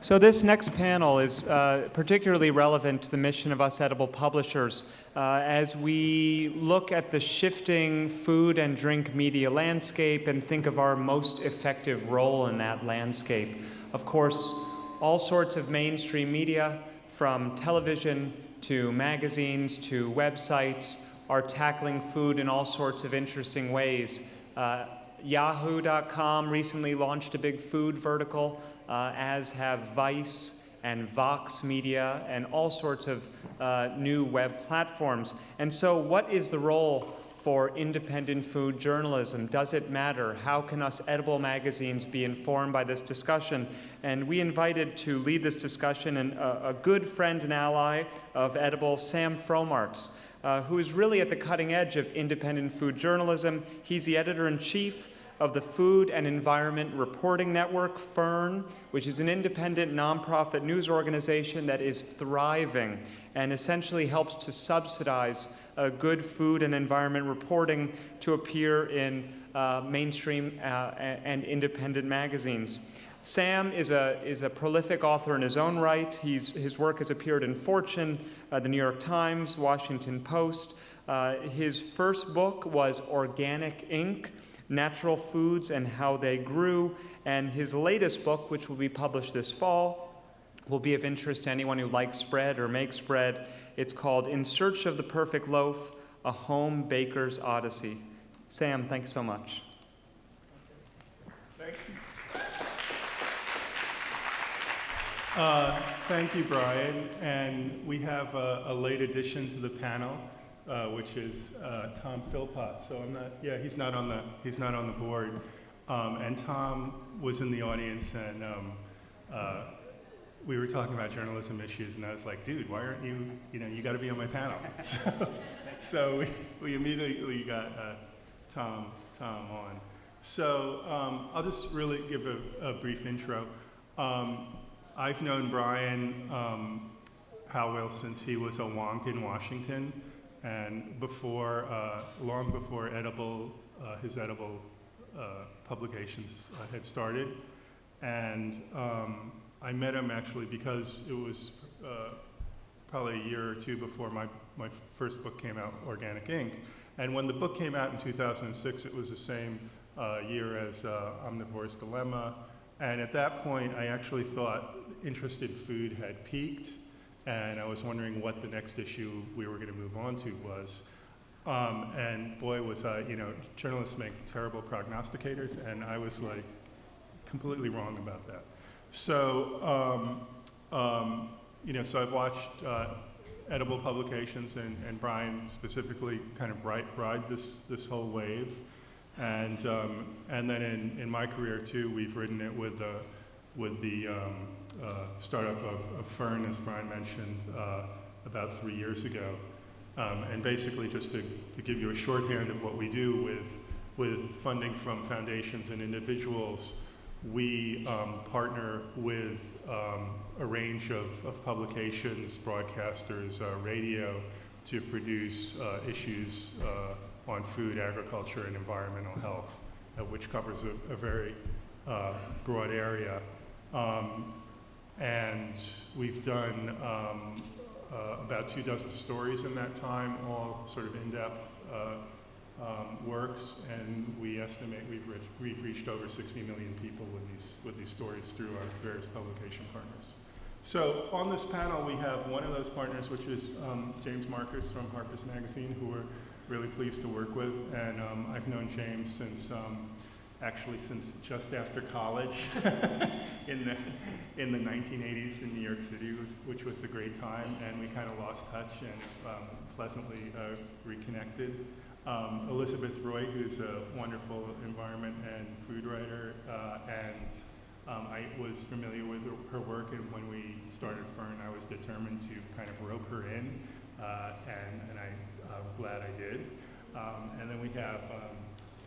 So this next panel is particularly relevant to the mission of us edible publishers as we look at the shifting food and drink media landscape and think of our most effective role in that landscape. Of course, all sorts of mainstream media, from television to magazines to websites, are tackling food in all sorts of interesting ways. Yahoo.com recently launched a big food vertical, as have Vice and Vox Media and all sorts of new web platforms. And so what is the role for independent food journalism? Does it matter? How can us edible magazines be informed by this discussion? And we invited to lead this discussion a good friend and ally of edible, Sam Fromartz, who is really at the cutting edge of independent food journalism. He's the editor-in-chief of the Food and Environment Reporting Network, FERN, which is an independent nonprofit news organization that is thriving and essentially helps to subsidize good food and environment reporting to appear in mainstream and independent magazines. Sam is a prolific author in his own right. His work has appeared in Fortune, the New York Times, Washington Post. His first book was Organic Inc., Natural Foods and How They Grew, and his latest book, which will be published this fall, will be of interest to anyone who likes bread or makes bread. It's called In Search of the Perfect Loaf, A Home Baker's Odyssey. Sam, thanks so much. Thank you. Thank you, Brian. And we have a late addition to the panel, which is Tom Philpott. So he's not on the board. And Tom was in the audience, and we were talking about journalism issues, and I was like, dude, why aren't you got to be on my panel. So we immediately got Tom on. So I'll just really give a brief intro. I've known Brian Howell since he was a wonk in Washington, and long before his edible publications had started. And I met him actually because it was probably a year or two before my first book came out, Organic Inc. And when the book came out in 2006, it was the same year as Omnivore's Dilemma. And at that point, I actually thought interest in food had peaked, and I was wondering what the next issue we were going to move on to was. And boy, was I, journalists make terrible prognosticators, and I was like completely wrong about that. So, so I've watched edible publications and Brian specifically kind of ride this whole wave. And then in my career too, we've ridden it with the startup of Fern, as Brian mentioned, about 3 years ago. And basically, just to give you a shorthand of what we do with funding from foundations and individuals, we partner with a range of publications, broadcasters, radio, to produce issues on food, agriculture, and environmental health, which covers a very broad area. And we've done about 24 stories in that time, all sort of in-depth works, and we estimate we've reached over 60 million people with these stories through our various publication partners. So on this panel, we have one of those partners, which is James Marcus from Harper's Magazine, who we're really pleased to work with. And I've known James since just after college in the 1980s in New York City, which was a great time, and we kind of lost touch and pleasantly reconnected. Elizabeth Roy, who's a wonderful environment and food writer, and I was familiar with her work, and when we started Fern, I was determined to kind of rope her in, and I'm glad I did. And then we have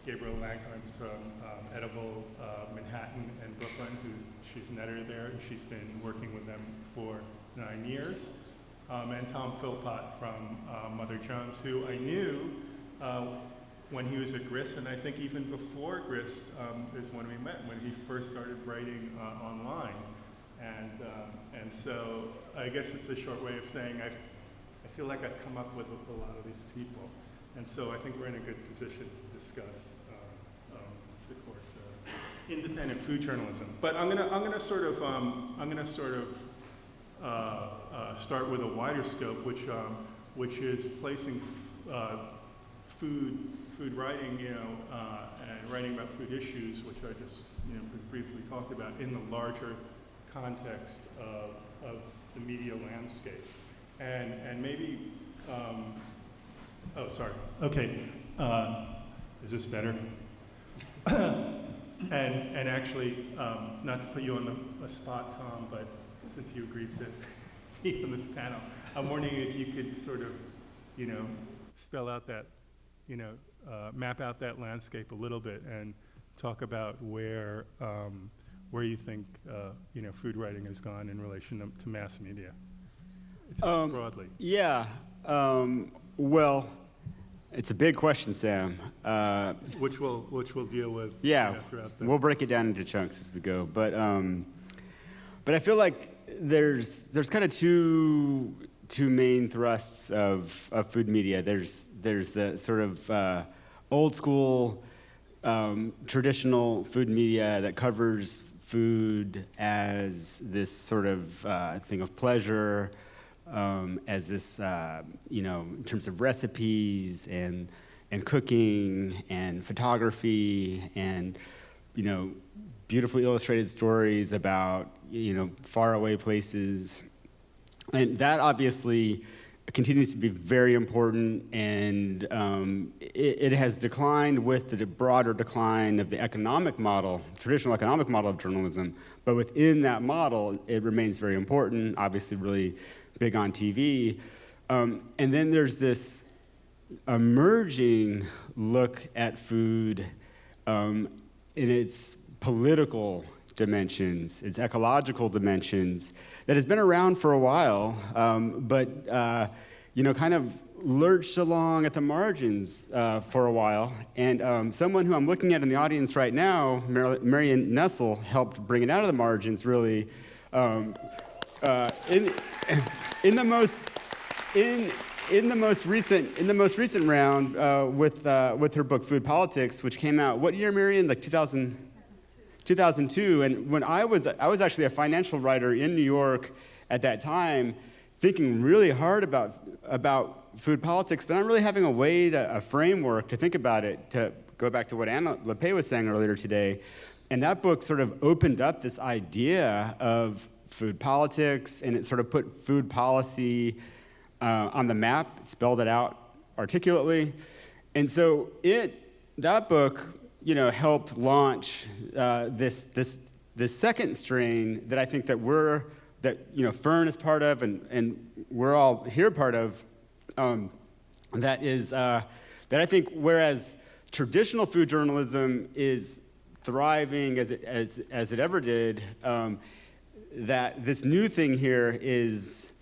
Gabriel Langhans from Edible Manhattan and Brooklyn, she's an editor there, and she's been working with them for 9 years. And Tom Philpott from Mother Jones, who I knew when he was at Grist, and I think even before Grist is when we met, when he first started writing online. And so I guess it's a short way of saying I feel like I've come up with a lot of these people. And so I think we're in a good position to discuss the course of independent food journalism. But I'm gonna sort of start with a wider scope, which is placing food writing, and writing about food issues, which I just briefly talked about, in the larger context of the media landscape, and maybe. Oh, sorry. Okay, is this better? and actually, not to put you on the spot, Tom, but since you agreed to be on this panel, I'm wondering if you could sort of, spell out that, map out that landscape a little bit and talk about where you think, food writing has gone in relation to mass media, just broadly. Yeah. Well, it's a big question, Sam. Which we'll deal with. Yeah, throughout the. We'll break it down into chunks as we go. But I feel like there's kind of two main thrusts of food media. There's the sort of old school traditional food media that covers food as this sort of thing of pleasure. As this, in terms of recipes and cooking and photography and, beautifully illustrated stories about, faraway places. And that obviously continues to be very important, and it has declined with the broader decline of the economic model, traditional economic model of journalism. But within that model, it remains very important, obviously really big on TV. And then there's this emerging look at food in its political dimensions, its ecological dimensions, that has been around for a while, but kind of lurched along at the margins for a while. And someone who I'm looking at in the audience right now, Marion Nessel, helped bring it out of the margins, really. In the most recent round with her book Food Politics, which came out what year, Marion? Like 2002. And when I was actually a financial writer in New York at that time, thinking really hard about food politics, but not really having a framework to think about it. To go back to what Anna Lepay was saying earlier today, and that book sort of opened up this idea of food politics, and it sort of put food policy on the map, it spelled it out articulately. And so that book, helped launch this second strain that I think that Fern is part of, and we're all here part of, that I think whereas traditional food journalism is thriving as it ever did, that this new thing here is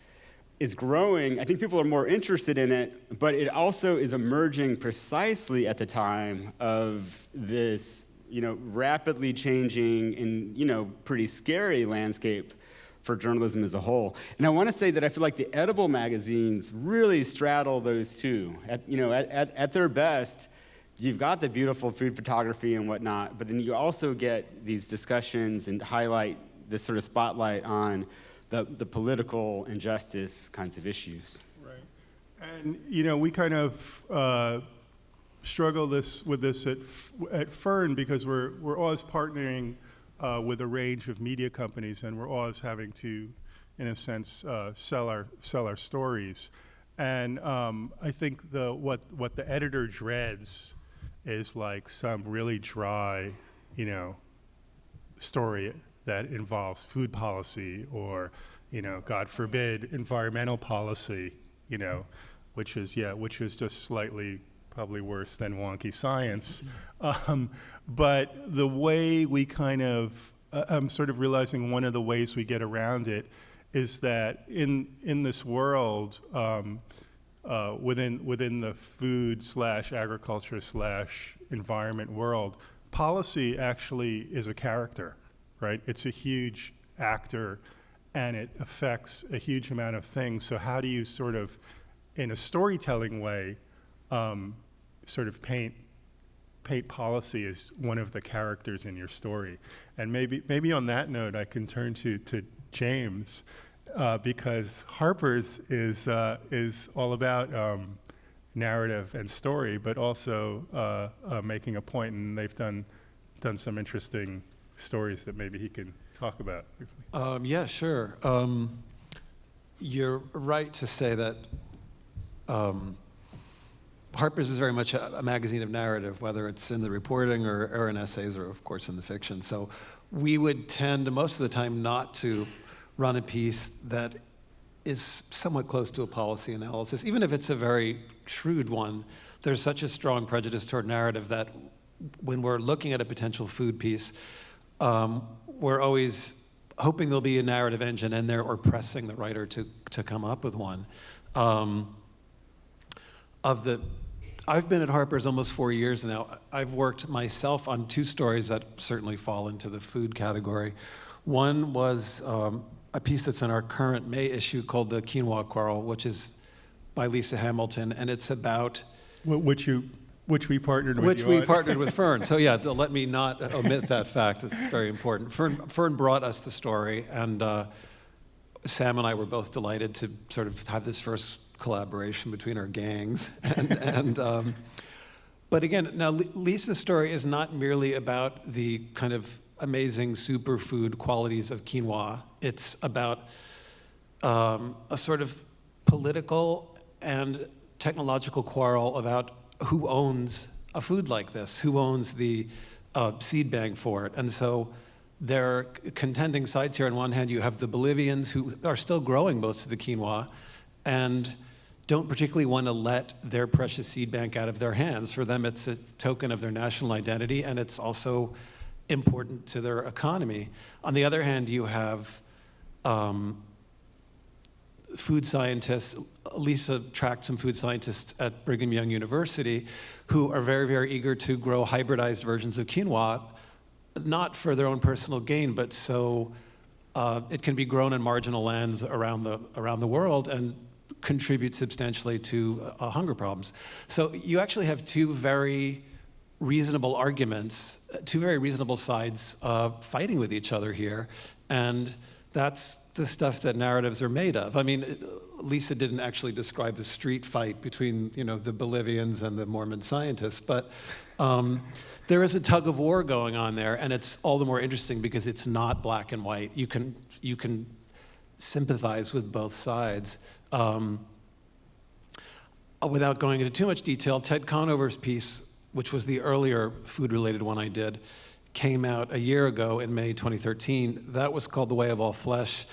growing. I think people are more interested in it, but it also is emerging precisely at the time of this, rapidly changing and, pretty scary landscape for journalism as a whole. And I want to say that I feel like the edible magazines really straddle those two. At their best, you've got the beautiful food photography and whatnot, but then you also get these discussions and highlight this sort of spotlight on the political injustice kinds of issues. Right. And, we kind of struggle with this at Fern because we're always partnering with a range of media companies, and we're always having to, in a sense, sell our stories. And I think what the editor dreads is like some really dry, story that involves food policy or, God forbid, environmental policy, which is just slightly probably worse than wonky science. But the way we kind of, I'm sort of realizing one of the ways we get around it is that in this world, within the food/agriculture/environment world, policy actually is a character, right? It's a huge actor, and it affects a huge amount of things. So how do you sort of, in a storytelling way, sort of paint policy as one of the characters in your story? And maybe on that note, I can turn to James, because Harper's is all about narrative and story, but also making a point, and they've done some interesting stories that maybe he can talk about briefly. Yeah, sure. You're right to say that Harper's is very much a magazine of narrative, whether it's in the reporting or in essays or, of course, in the fiction. So we would tend, most of the time, not to run a piece that is somewhat close to a policy analysis. Even if it's a very shrewd one, there's such a strong prejudice toward narrative that when we're looking at a potential food piece, we're always hoping there'll be a narrative engine in there or pressing the writer to come up with one. I've been at Harper's almost 4 years now. I've worked myself on 2 stories that certainly fall into the food category. One was a piece that's in our current May issue called The Quinoa Quarrel, which is by Lisa Hamilton, and it's about... Which we partnered with. Which we partnered with Fern. So yeah, let me not omit that fact. It's very important. Fern brought us the story, and Sam and I were both delighted to sort of have this first collaboration between our gangs. But again, now Lisa's story is not merely about the kind of amazing superfood qualities of quinoa. It's about a sort of political and technological quarrel about who owns a food like this, who owns the seed bank for it. And so there are contending sides here. On one hand, you have the Bolivians who are still growing most of the quinoa and don't particularly want to let their precious seed bank out of their hands. For them, it's a token of their national identity, and it's also important to their economy. On the other hand, you have food scientists. Lisa tracked some food scientists at Brigham Young University who are very, very eager to grow hybridized versions of quinoa, not for their own personal gain, but so it can be grown in marginal lands around the world and contribute substantially to hunger problems. So you actually have 2 very reasonable arguments, 2 very reasonable sides fighting with each other here, and that's the stuff that narratives are made of. I mean, Lisa didn't actually describe a street fight between, the Bolivians and the Mormon scientists, but there is a tug of war going on there, and it's all the more interesting because it's not black and white. You can sympathize with both sides. Without going into too much detail, Ted Conover's piece, which was the earlier food-related one I did, came out a year ago in May 2013. That was called The Way of All Flesh,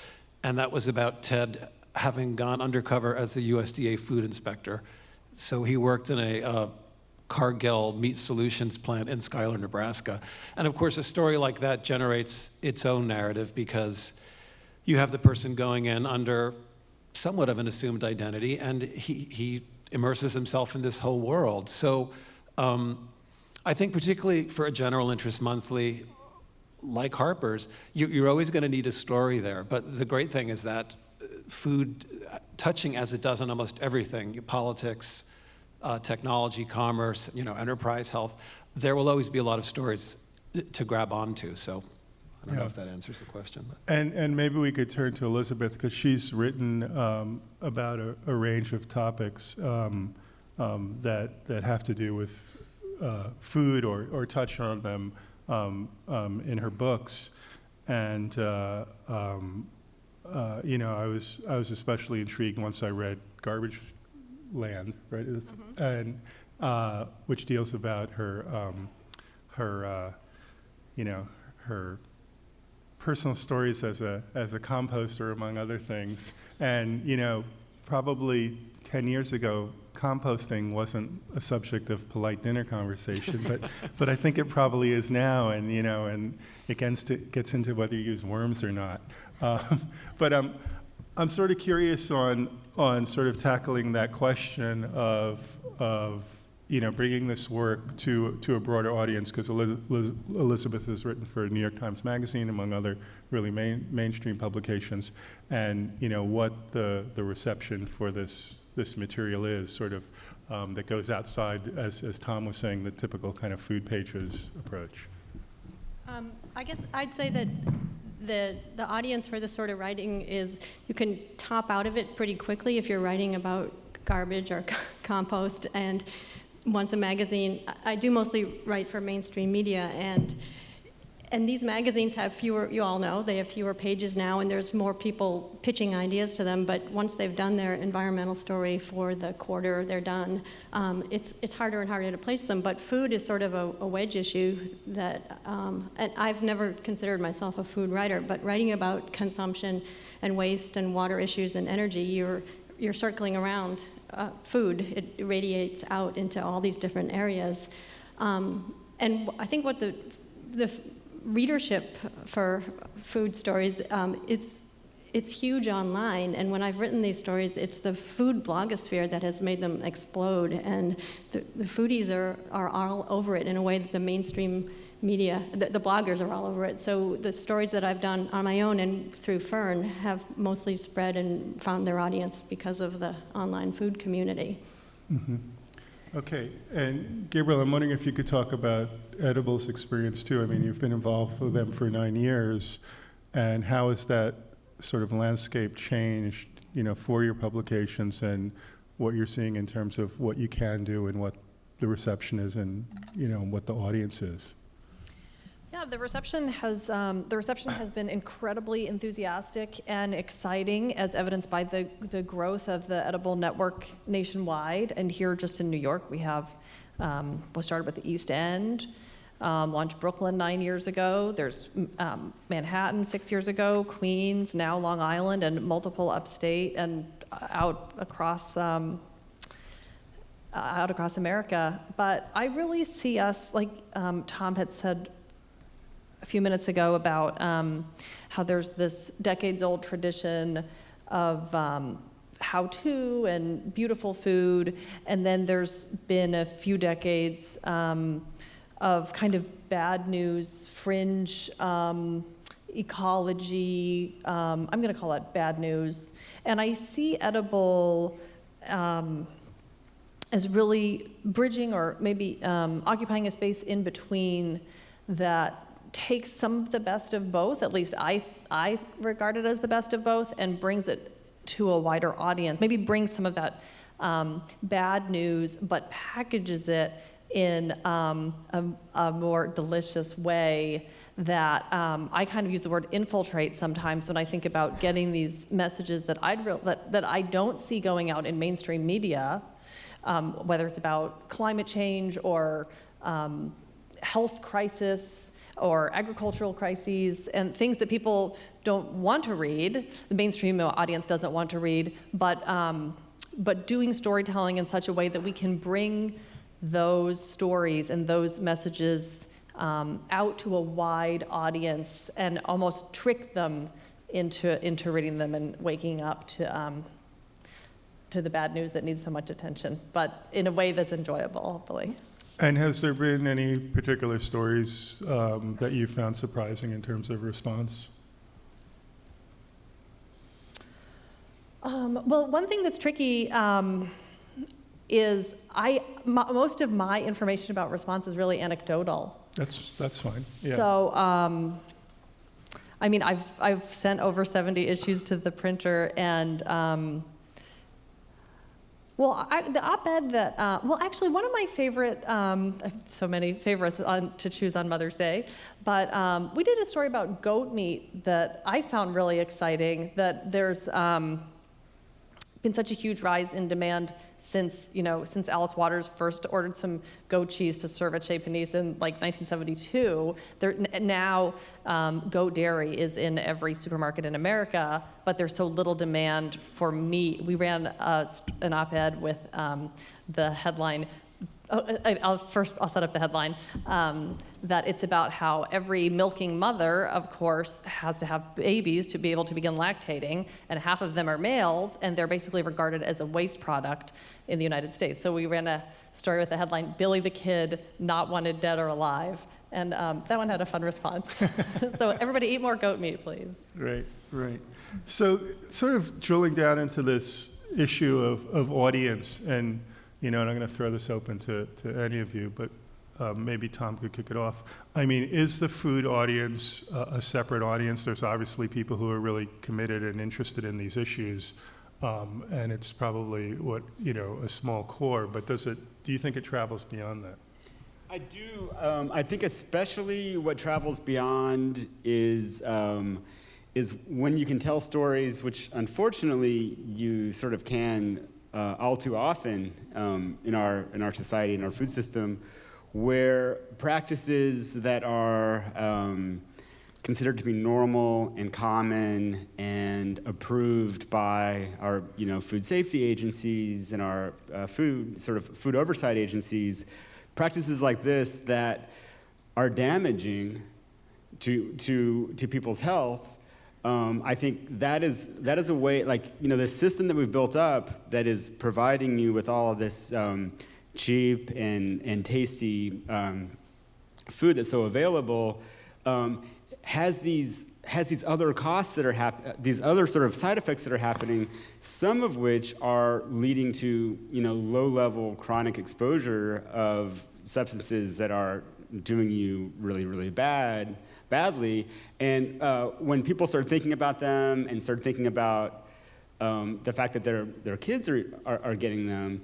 and that was about Ted having gone undercover as a USDA food inspector. So he worked in a Cargill meat solutions plant in Schuyler, Nebraska. And of course, a story like that generates its own narrative because you have the person going in under somewhat of an assumed identity, and he immerses himself in this whole world. So I think particularly for a general interest monthly like Harper's, you're always going to need a story there. But the great thing is that food, touching as it does on almost everything, politics, technology, commerce, enterprise, health, there will always be a lot of stories to grab onto. So I don't know if that answers the question. But. And maybe we could turn to Elizabeth, because she's written about a range of topics that have to do with food or touch on them in her books. And I was especially intrigued once I read Garbage Land, right? And which deals about her personal stories as a composter, among other things. And probably 10 years ago, composting wasn't a subject of polite dinner conversation, but I think it probably is now. And and it gets into whether you use worms or not. But I'm sort of curious on sort of tackling that question of bringing this work to a broader audience, because Elizabeth has written for New York Times Magazine, among other really mainstream publications, and what the reception for this material is, sort of that goes outside, as Tom was saying, the typical kind of food pages approach. I guess I'd say that the audience for this sort of writing is, you can top out of it pretty quickly if you're writing about garbage or compost. And once a magazine, I do mostly write for mainstream media, and these magazines have fewer, you all know, they have fewer pages now, and there's more people pitching ideas to them, but once they've done their environmental story for the quarter, they're done. It's harder and harder to place them, but food is sort of a wedge issue that, and I've never considered myself a food writer, but writing about consumption and waste and water issues and energy, you're circling around food. It radiates out into all these different areas. And I think what the readership for food stories, it's huge online, and when I've written these stories, it's the food blogosphere that has made them explode, and the foodies are all over it in a way that the mainstream media, the bloggers are all over it. So the stories that I've done on my own and through Fern have mostly spread and found their audience because of the online food community. Mm-hmm. Okay, and Gabriel, I'm wondering if you could talk about Edibles' experience too. I mean, you've been involved with them for 9 years, and how has that sort of landscape changed, for your publications, and what you're seeing in terms of what you can do and what the reception is, and what the audience is? Yeah, the reception has been incredibly enthusiastic and exciting, as evidenced by the growth of the Edible network nationwide. And here, just in New York, we have was started with the East End, launched Brooklyn 9 years ago. There's Manhattan 6 years ago, Queens, now Long Island, and multiple upstate and out across America. But I really see us, like Tom had said a few minutes ago, about how there's this decades-old tradition of how-to and beautiful food, and then there's been a few decades of kind of bad news, fringe ecology. I'm going to call it bad news, and I see Edible as really bridging, or maybe occupying a space in between that takes some of the best of both, at least I regard it as the best of both, and brings it to a wider audience. Maybe brings some of that bad news, but packages it in a more delicious way that I kind of use the word infiltrate sometimes when I think about getting these messages that I don't see going out in mainstream media, whether it's about climate change or health crisis or agricultural crises, and things that people don't want to read, the mainstream audience doesn't want to read, but doing storytelling in such a way that we can bring those stories and those messages out to a wide audience and almost trick them into reading them and waking up to the bad news that needs so much attention, but in a way that's enjoyable, hopefully. And has there been any particular stories that you found surprising in terms of response? Well, one thing that's tricky is most of my information about response is really anecdotal. That's fine. Yeah. So, I mean, I've sent over 70 issues to the printer, and the op-ed that, actually, one of my favorite, so many favorites to choose on Mother's Day, but we did a story about goat meat that I found really exciting, that there's been such a huge rise in demand since Alice Waters first ordered some goat cheese to serve at Chez Panisse in like 1972. Now goat dairy is in every supermarket in America, but there's so little demand for meat. We ran an op-ed with the headline, I'll set up the headline, that it's about how every milking mother, of course, has to have babies to be able to begin lactating, and half of them are males, and they're basically regarded as a waste product in the United States. So we ran a story with the headline, Billy the Kid, Not Wanted Dead or Alive. And that one had a fun response. So everybody eat more goat meat, please. Right. So sort of drilling down into this issue of audience, and and I'm going to throw this open to any of you, but maybe Tom could kick it off. I mean, is the food audience a separate audience? There's obviously people who are really committed and interested in these issues, and it's probably a small core. But do you think it travels beyond that? I do. I think especially what travels beyond is when you can tell stories, which unfortunately you sort of can all too often in our society, in our food system, where practices that are considered to be normal and common and approved by our food safety agencies and our food oversight agencies, practices like this that are damaging to people's health. I think that is a way, the system that we've built up that is providing you with all of this cheap and tasty food that's so available, has these other costs that are these other sort of side effects that are happening, some of which are leading to low-level chronic exposure of substances that are doing you really, really badly. And when people start thinking about them and start thinking about the fact that their kids are getting them,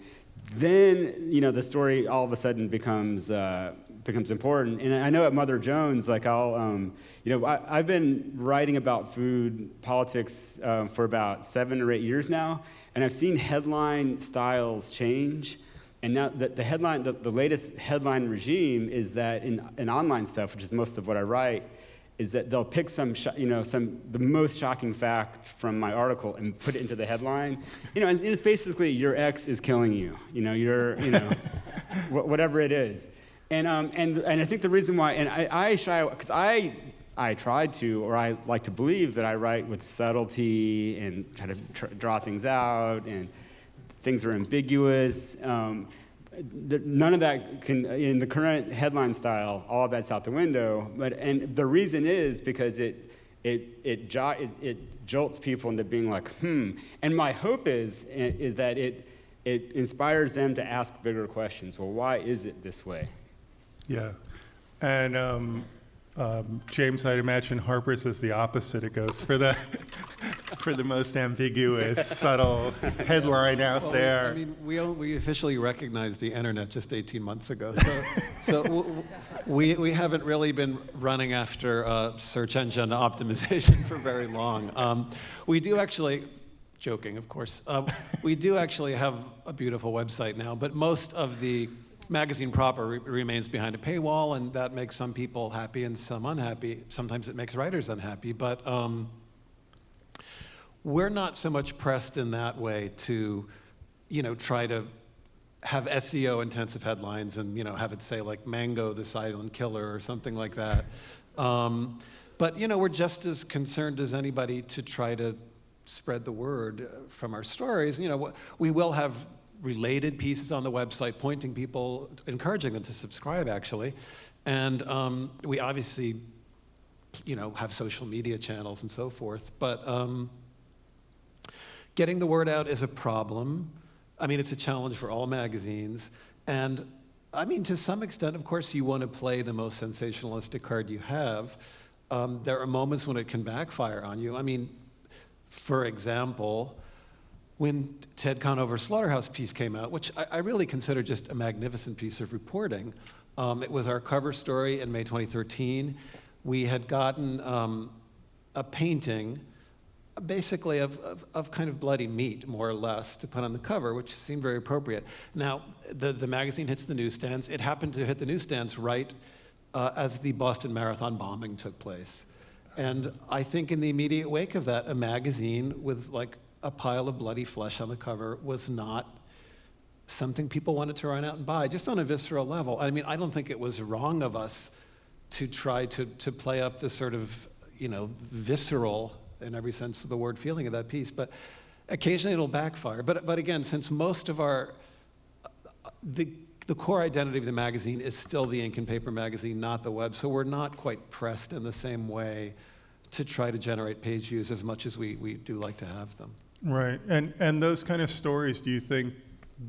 then the story all of a sudden becomes important. And I know at Mother Jones, I've been writing about food politics for about 7 or 8 years now, and I've seen headline styles change. And now the latest headline regime is that in online stuff, which is most of what I write, is that they'll pick the most shocking fact from my article and put it into the headline. And it's basically your ex is killing you. Whatever it is. And I think the reason why, and I shy, because I tried to, or I like to believe that I write with subtlety and try to draw things out, and things are ambiguous. None of that can, in the current headline style, all of that's out the window. And the reason is because it jolts people into being like, And my hope is that it inspires them to ask bigger questions. Well, why is it this way? Yeah, and James, I'd imagine Harper's is the opposite. It goes for the most ambiguous, subtle headline out there. I mean, we officially recognized the internet just 18 months ago, so we haven't really been running after search engine optimization for very long. We do actually, joking of course, we do actually have a beautiful website now, but most of the magazine proper remains behind a paywall, and that makes some people happy and some unhappy. Sometimes it makes writers unhappy, but we're not so much pressed in that way to, try to have SEO intensive headlines and, have it say like Mango the silent killer or something like that. But, we're just as concerned as anybody to try to spread the word from our stories. We will have related pieces on the website pointing people, encouraging them to subscribe actually. And we obviously, have social media channels and so forth, but getting the word out is a problem. I mean, it's a challenge for all magazines. And I mean, to some extent, of course, you want to play the most sensationalistic card you have. There are moments when it can backfire on you. I mean, for example, when Ted Conover's Slaughterhouse piece came out, which I really consider just a magnificent piece of reporting, it was our cover story in May 2013. We had gotten a painting, basically of kind of bloody meat, more or less, to put on the cover, which seemed very appropriate. Now, the magazine hits the newsstands. It happened to hit the newsstands right as the Boston Marathon bombing took place. And I think in the immediate wake of that, a magazine with like a pile of bloody flesh on the cover was not something people wanted to run out and buy, just on a visceral level. I mean, I don't think it was wrong of us to try to play up the sort of, visceral, in every sense of the word, feeling of that piece. But occasionally it'll backfire. But again, since most of the core identity of the magazine is still the ink and paper magazine, not the web, so we're not quite pressed in the same way to try to generate page views as much as we do like to have them. Right, and those kind of stories, do you think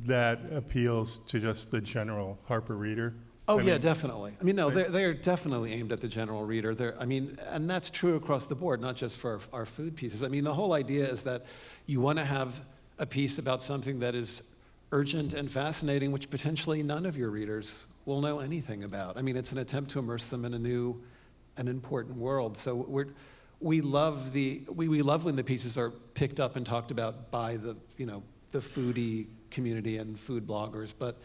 that appeals to just the general Harper reader? Oh, yeah, definitely. I mean, no, they're definitely aimed at the general reader. And that's true across the board, not just for our food pieces. I mean, the whole idea is that you want to have a piece about something that is urgent and fascinating, which potentially none of your readers will know anything about. I mean, it's an attempt to immerse them in a new and important world. So we love when the pieces are picked up and talked about by the foodie community and food bloggers, but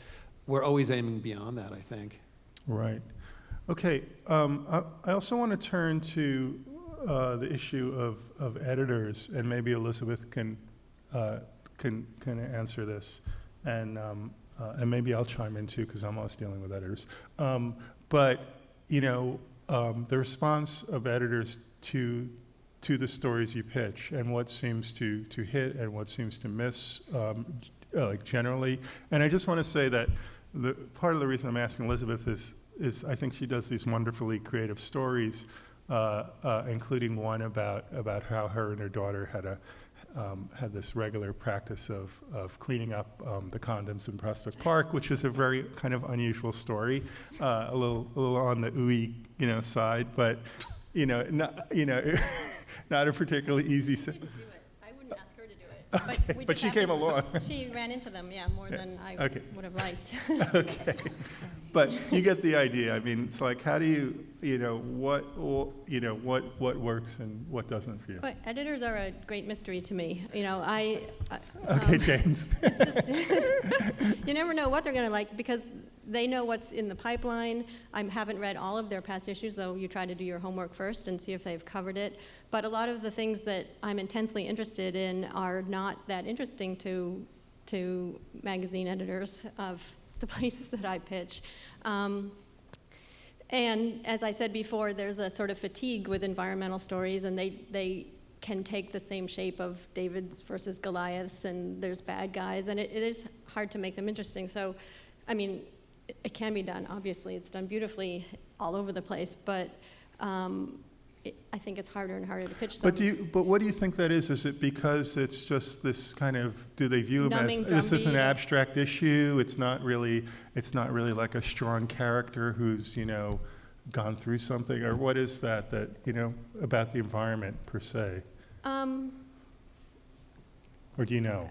we're always aiming beyond that, I think. Right. Okay. I also want to turn to the issue of editors, and maybe Elizabeth can answer this, and maybe I'll chime in too, because I'm always dealing with editors. But the response of editors to the stories you pitch, and what seems to hit and what seems to miss, like generally. And I just want to say that part of the reason I'm asking Elizabeth is I think she does these wonderfully creative stories, including one about how her and her daughter had this regular practice of cleaning up the condoms in Prospect Park, which is a very kind of unusual story, a little on the ooey side, but not a particularly easy. She didn't do it. I wouldn't ask her to do it. Okay, but she came along. She ran into them, more than I would have liked. Okay, but you get the idea. I mean, it's like, how do you, what works and what doesn't for you? But editors are a great mystery to me. Okay, James. It's just, you never know what they're going to like, because they know what's in the pipeline. I haven't read all of their past issues, though you try to do your homework first and see if they've covered it. But a lot of the things that I'm intensely interested in are not that interesting to magazine editors of the places that I pitch. And as I said before, there's a sort of fatigue with environmental stories, and they can take the same shape of Davids versus Goliaths, and there's bad guys, and it is hard to make them interesting. So, I mean, it can be done, obviously. It's done beautifully all over the place, but I think it's harder and harder to pitch them. But what do you think that is? Is it because it's just this kind of, do they view them as, this is an abstract issue, it's not really like a strong character who's, gone through something, or what is that, about the environment per se? Or do you know?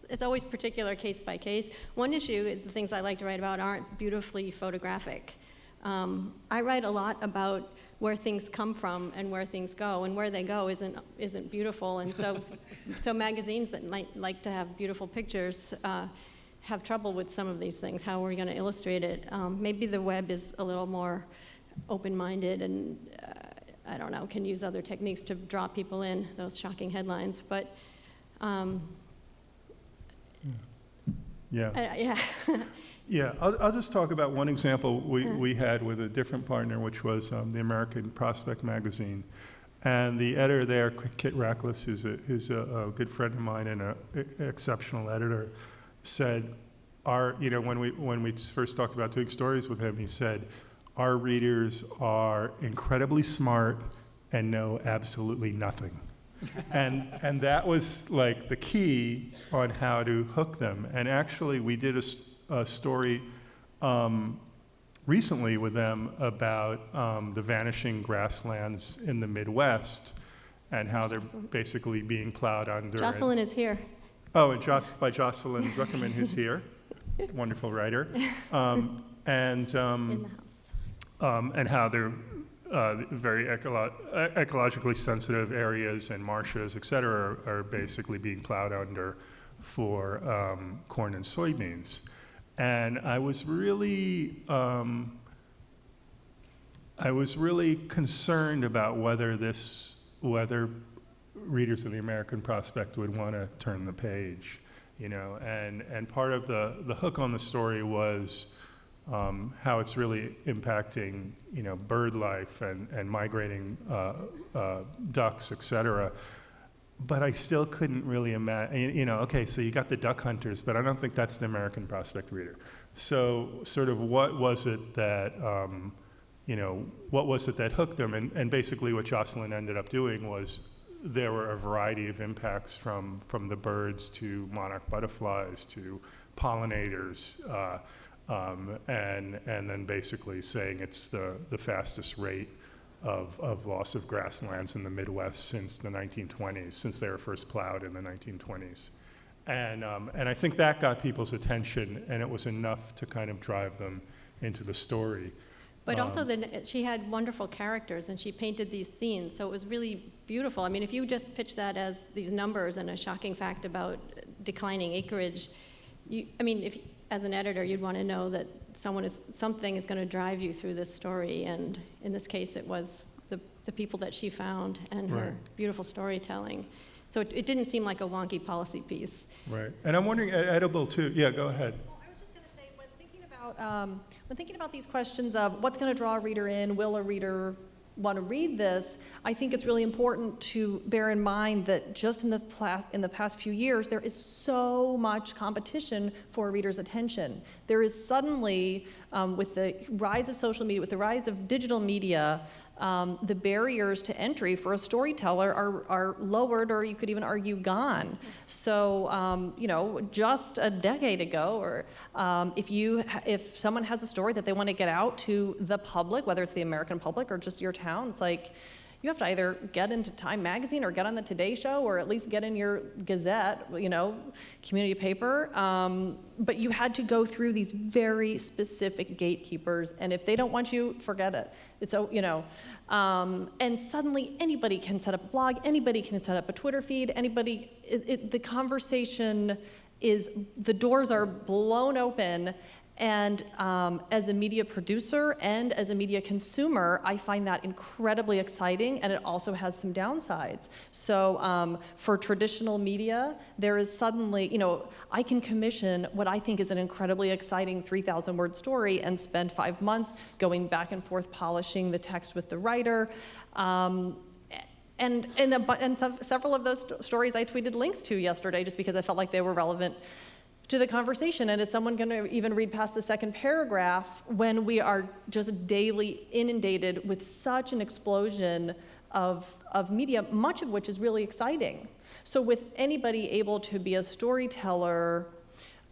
It's always particular case by case. One issue, the things I like to write about aren't beautifully photographic. I write a lot about where things come from and where things go, and where they go isn't beautiful. And so magazines that like to have beautiful pictures have trouble with some of these things. How are we going to illustrate it? Maybe the web is a little more open-minded and I don't know, can use other techniques to draw people in, those shocking headlines. But yeah. Yeah, I'll just talk about one example we had with a different partner, which was the American Prospect magazine. And the editor there, Kit Rackless, who's a good friend of mine and an exceptional editor, said, when we first talked about doing stories with him, he said, our readers are incredibly smart and know absolutely nothing. and that was like the key on how to hook them. And actually, we did a story recently with them about the vanishing grasslands in the Midwest and how they're basically being plowed under. Jocelyn is here. Oh, and by Jocelyn Zuckerman, who's here, wonderful writer, in the house. And how they're very ecologically sensitive areas and marshes, et cetera, are basically being plowed under for corn and soybeans. And I was really concerned about whether readers of the American Prospect would want to turn the page. and part of the hook on the story was how it's really impacting, bird life and migrating ducks, et cetera. But I still couldn't really imagine, okay, so you got the duck hunters, but I don't think that's the American prospect reader. So sort of what was it that, what was it that hooked them? And basically what Jocelyn ended up doing was there were a variety of impacts from the birds to monarch butterflies to pollinators, and then basically saying it's the fastest rate of loss of grasslands in the Midwest since the 1920s, since they were first plowed in the 1920s. And I think that got people's attention, and it was enough to kind of drive them into the story. But also, she had wonderful characters, and she painted these scenes, so it was really beautiful. I mean, if you just pitch that as these numbers and a shocking fact about declining acreage, if as an editor, you'd want to know that something is going to drive you through this story, and in this case, it was the people that she found and her beautiful storytelling. So it didn't seem like a wonky policy piece. Right, and I'm wondering, edible too. Yeah, go ahead. Well, I was just going to say, when thinking about these questions of what's going to draw a reader in, will a reader want to read this, I think it's really important to bear in mind that just in the past few years, there is so much competition for a reader's attention. There is suddenly, with the rise of social media, with the rise of digital media, the barriers to entry for a storyteller are lowered, or you could even argue gone. So, just a decade ago, or if someone has a story that they want to get out to the public, whether it's the American public or just your town, it's like you have to either get into Time Magazine or get on the Today Show, or at least get in your Gazette, community paper. But you had to go through these very specific gatekeepers, and if they don't want you, forget it. It's, and suddenly anybody can set up a blog, anybody can set up a Twitter feed, the conversation the doors are blown open. And as a media producer and as a media consumer, I find that incredibly exciting, and it also has some downsides. So for traditional media, there is suddenly, I can commission what I think is an incredibly exciting 3,000-word story and spend 5 months going back and forth polishing the text with the writer. And several of those stories I tweeted links to yesterday just because I felt like they were relevant to the conversation. And is someone going to even read past the second paragraph when we are just daily inundated with such an explosion of media, much of which is really exciting? So with anybody able to be a storyteller,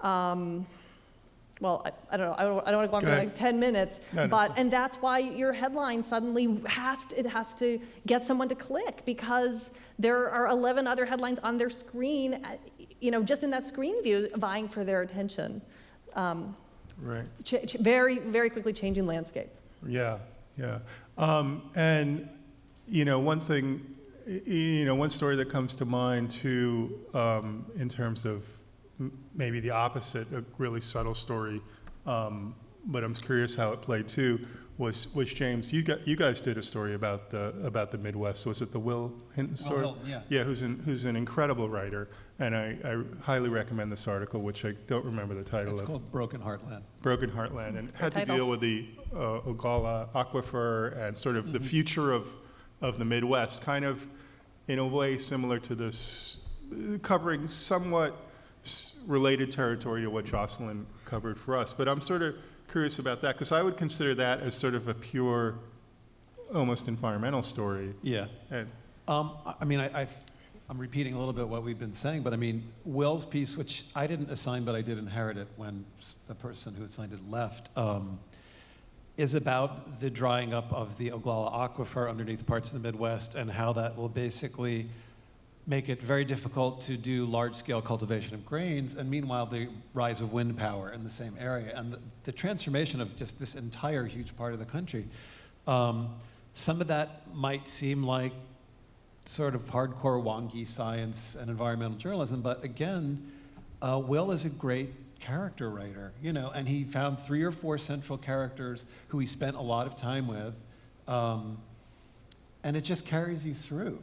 well, I don't know. I don't want to go on for the next 10 minutes, and that's why your headline suddenly has to get someone to click, because there are 11 other headlines on their screen, just in that screen view, vying for their attention. Right. Very, very quickly changing landscape. Yeah. And one thing, one story that comes to mind too, in terms of maybe the opposite, a really subtle story, but I'm curious how it played too, was James, you guys did a story about the Midwest. So was it the Will Hinton story? Will, yeah. Yeah, who's an incredible writer, and I highly recommend this article, which I don't remember the title of. It's called Broken Heartland. Broken Heartland, and had to deal with the Ogallala Aquifer and sort of the future of the Midwest, kind of in a way similar to this, covering somewhat related territory to what Jocelyn covered for us. But I'm sort of curious about that, because I would consider that as sort of a pure, almost environmental story. Yeah. And, I'm repeating a little bit what we've been saying, but Will's piece, which I didn't assign, but I did inherit it when the person who assigned it left, is about the drying up of the Ogallala Aquifer underneath parts of the Midwest, and how that will basically make it very difficult to do large-scale cultivation of grains, and meanwhile the rise of wind power in the same area, and the transformation of just this entire huge part of the country. Some of that might seem like sort of hardcore wonky science and environmental journalism, but again, Will is a great character writer, and he found 3 or 4 central characters who he spent a lot of time with, and it just carries you through.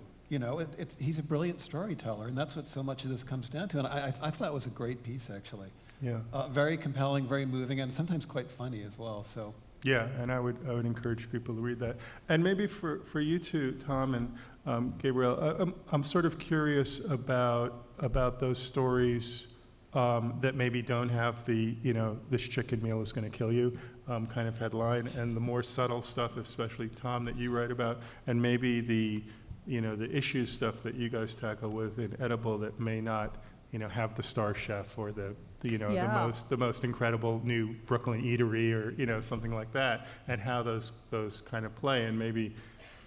he's a brilliant storyteller, and that's what so much of this comes down to. And I thought it was a great piece, actually. Yeah. Very compelling, very moving, and sometimes quite funny as well. So. Yeah, and I would encourage people to read that. And maybe for you two, Tom and Gabriel, I'm sort of curious about those stories that maybe don't have the this chicken meal is going to kill you kind of headline, and the more subtle stuff, especially Tom, that you write about, and maybe the issue stuff that you guys tackle with in Edible that may not have the star chef or the most incredible new Brooklyn eatery or something like that, and how those kind of play, and maybe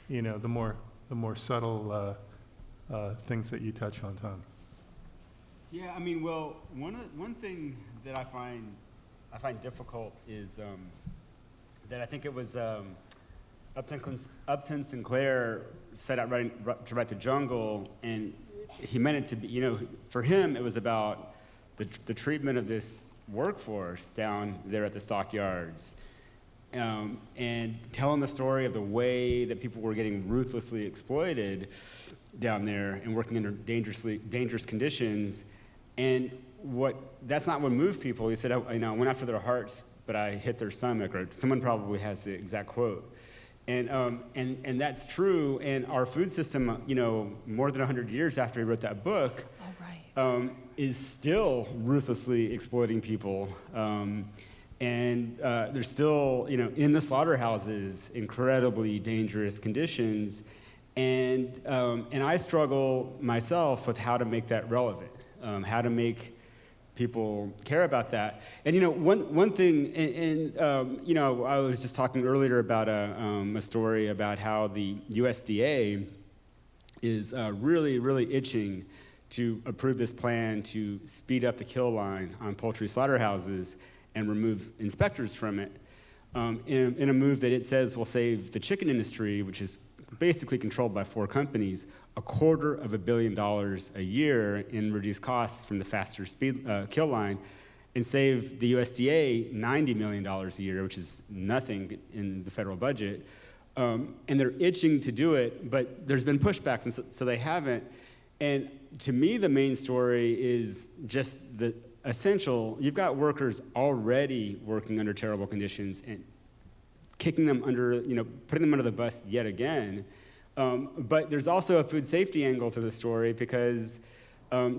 the more subtle things that you touch on, Tom. Yeah, I mean, well, one thing that I find difficult is that I think it was Upton Sinclair set out to write The Jungle, and he meant it to be, for him it was about the treatment of this workforce down there at the stockyards, and telling the story of the way that people were getting ruthlessly exploited down there and working under dangerous conditions. And that's not what moved people. He said, I went after their hearts, but I hit their stomach, or someone probably has the exact quote. And that's true. And our food system, more than 100 years after he wrote that book, is still ruthlessly exploiting people. And there's still, in the slaughterhouses, incredibly dangerous conditions. And I struggle myself with how to make that relevant, how to make people care about that. And one thing, I was just talking earlier about a story about how the USDA is really, really itching to approve this plan to speed up the kill line on poultry slaughterhouses and remove inspectors from it, in a move that it says will save the chicken industry, which is basically controlled by 4 companies, $250 million a year in reduced costs from the faster speed kill line, and save the USDA $90 million a year, which is nothing in the federal budget. And they're itching to do it, but there's been pushbacks, and so they haven't. And to me, the main story is just the essential. You've got workers already working under terrible conditions and kicking them under, putting them under the bus yet again. But there's also a food safety angle to the story, because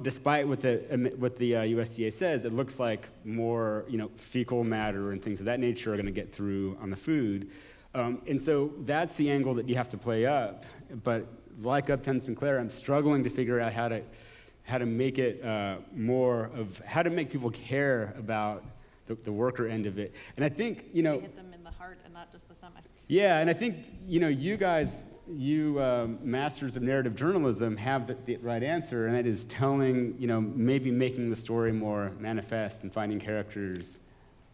despite what the USDA says, it looks like more fecal matter and things of that nature are going to get through on the food. And so that's the angle that you have to play up. But like Upton Sinclair, I'm struggling to figure out how to make it how to make people care about the worker end of it. And I think Hit them in the heart and not just the stomach. Yeah, and I think you guys, masters of narrative journalism, have the right answer, and that is telling, maybe making the story more manifest and finding characters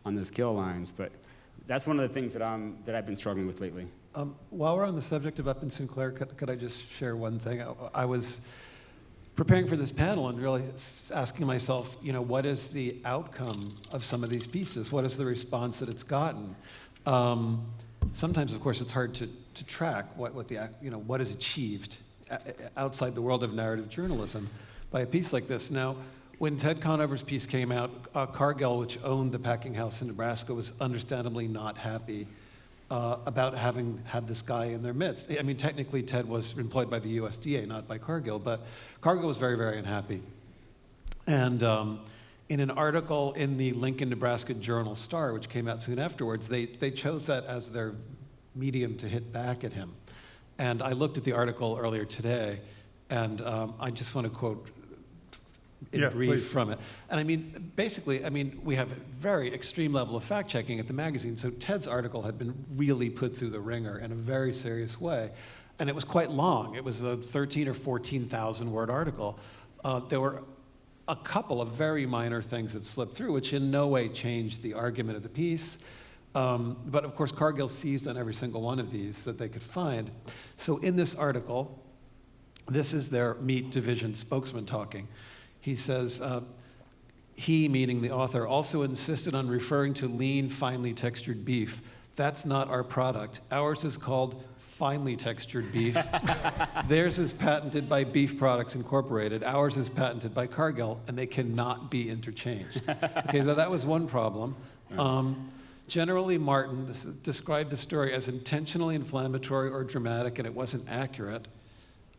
on those kill lines. But that's one of the things that I've been struggling with lately. While we're on the subject of Upton Sinclair, could I just share one thing? I was preparing for this panel and really asking myself, what is the outcome of some of these pieces? What is the response that it's gotten? Sometimes, of course, it's hard to track what is achieved outside the world of narrative journalism by a piece like this. Now, when Ted Conover's piece came out, Cargill, which owned the packing house in Nebraska, was understandably not happy about having had this guy in their midst. I mean, technically, Ted was employed by the USDA, not by Cargill, but Cargill was very, very unhappy. And in an article in the Lincoln, Nebraska Journal-Star, which came out soon afterwards, they chose that as their medium to hit back at him. And I looked at the article earlier today, and I just want to quote in brief from it. And I mean, basically, we have a very extreme level of fact-checking at the magazine, so Ted's article had been really put through the ringer in a very serious way. And it was quite long. It was a 13 or 14,000 word article. There were a couple of very minor things that slipped through, which in no way changed the argument of the piece. But of course, Cargill seized on every single one of these that they could find. So in this article, this is their meat division spokesman talking. He says, he, meaning the author, also insisted on referring to lean, finely textured beef. That's not our product. Ours is called finely textured beef. Theirs is patented by Beef Products Incorporated. Ours is patented by Cargill, and they cannot be interchanged. Okay, so that was one problem. Generally, Martin described the story as intentionally inflammatory or dramatic, and it wasn't accurate.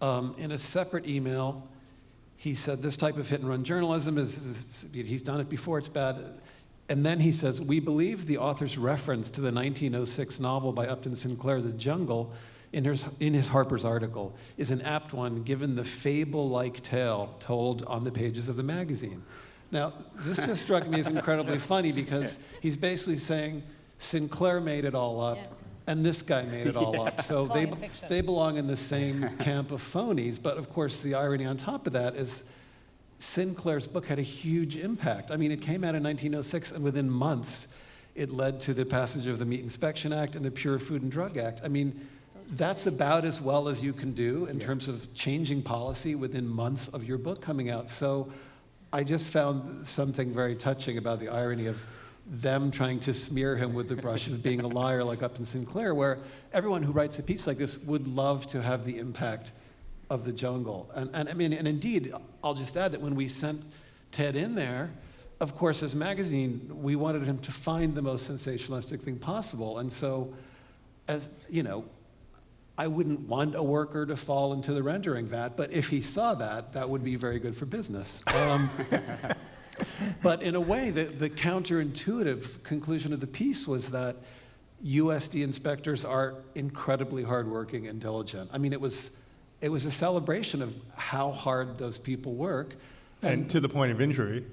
In a separate email, he said this type of hit-and-run journalism he's done it before, it's bad. And then he says, we believe the author's reference to the 1906 novel by Upton Sinclair, The Jungle, in his Harper's article, is an apt one given the fable-like tale told on the pages of the magazine. Now, this just struck me as incredibly funny because he's basically saying Sinclair made it all up, and this guy made it all up. So they belong in the same camp of phonies. But of course, the irony on top of that is Sinclair's book had a huge impact. I mean, it came out in 1906, and within months, it led to the passage of the Meat Inspection Act and the Pure Food and Drug Act. I mean, that's about as well as you can do in terms of changing policy within months of your book coming out. So I just found something very touching about the irony of them trying to smear him with the brush of being a liar like Upton Sinclair, where everyone who writes a piece like this would love to have the impact of The Jungle. And I mean, and indeed, I'll just add that when we sent Ted in there, of course, as a magazine, we wanted him to find the most sensationalistic thing possible. And so, as you know, I wouldn't want a worker to fall into the rendering vat, but if he saw that, that would be very good for business. But in a way, the counterintuitive conclusion of the piece was that USD inspectors are incredibly hardworking and diligent. I mean, it was a celebration of how hard those people work. And to the point of injury.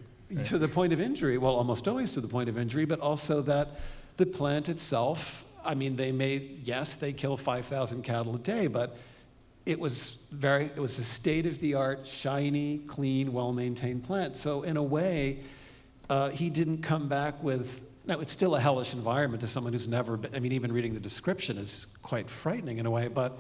To the point of injury, well, almost always to the point of injury, but also that the plant itself, I mean, they kill 5,000 cattle a day, but it was a state-of-the-art, shiny, clean, well-maintained plant. So in a way, he didn't come back with, now it's still a hellish environment to someone who's never been, I mean, even reading the description is quite frightening in a way, but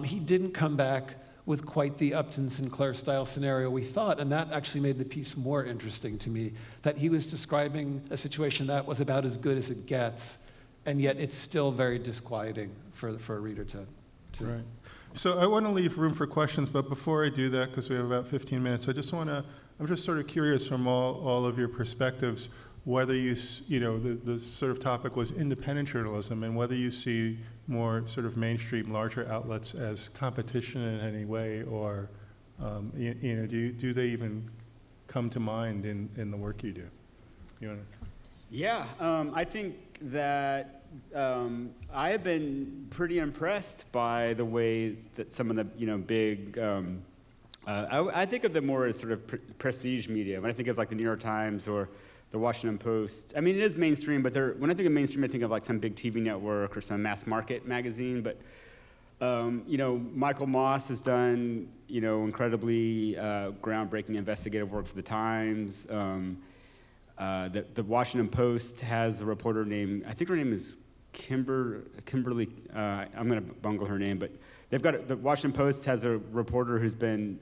he didn't come back with quite the Upton Sinclair style scenario we thought, and that actually made the piece more interesting to me, that he was describing a situation that was about as good as it gets, and yet it's still very disquieting for a reader to. Right. So I want to leave room for questions, but before I do that, because we have about 15 minutes, I'm just sort of curious from all of your perspectives, whether the sort of topic was independent journalism, and whether you see more sort of mainstream, larger outlets as competition in any way, or do they even come to mind in the work you do? You want to? Yeah, I think that I have been pretty impressed by the ways that some of the big. I think of them more as sort of prestige media. When I think of like the New York Times or the Washington Post, I mean, it is mainstream, but when I think of mainstream, I think of like some big TV network or some mass market magazine. But Michael Moss has done incredibly groundbreaking investigative work for the Times. The Washington Post has a reporter named, I think her name is Kimberly, I'm going to bungle her name, but the Washington Post has a reporter who's been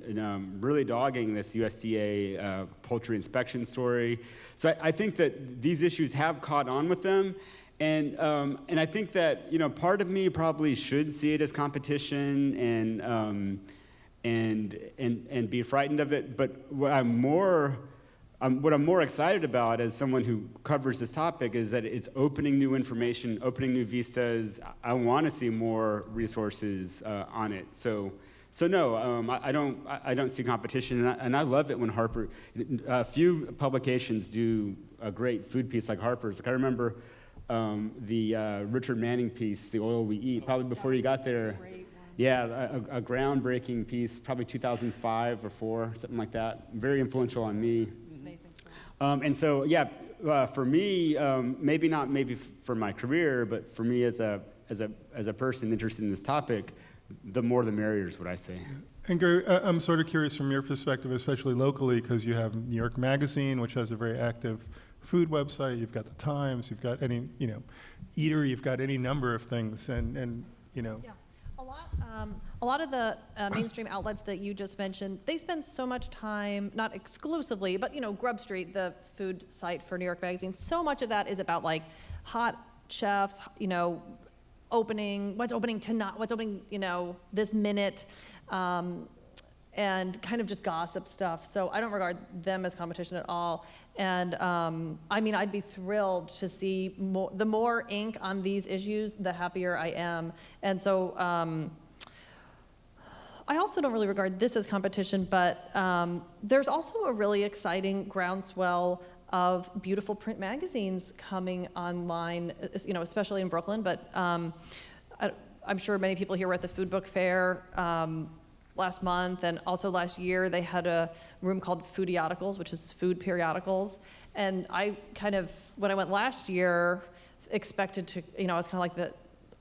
really dogging this USDA poultry inspection story. So I think that these issues have caught on with them. And I think that part of me probably should see it as competition and be frightened of it. But what I'm more excited about as someone who covers this topic is that it's opening new information, opening new vistas. I want to see more resources on it. So no, I don't see competition, and I love it when Harper. A few publications do a great food piece like Harper's. Like I remember the Richard Manning piece, "The Oil We Eat," probably before you got there. Yeah, a groundbreaking piece, probably 2005 or 4, something like that. Very influential on me. And so, for me, maybe for my career, but for me as a person interested in this topic, the more the merrier is what I say. And Gary, I'm sort of curious from your perspective, especially locally, because you have New York Magazine, which has a very active food website. You've got the Times. You've got any, Eater. You've got any number of things, and. Yeah. A lot of the mainstream outlets that you just mentioned, they spend so much time, not exclusively, but Grub Street, the food site for New York Magazine, so much of that is about like hot chefs, what's opening tonight, what's opening, this minute, and kind of just gossip stuff. So I don't regard them as competition at all. And I'd be thrilled to see the more ink on these issues, the happier I am. And so I also don't really regard this as competition, but there's also a really exciting groundswell of beautiful print magazines coming online, especially in Brooklyn. But I'm sure many people here were at the Food Book Fair last month, and also last year they had a room called Foodioticals, which is food periodicals. And I when I went last year, expected to, I was kind of like the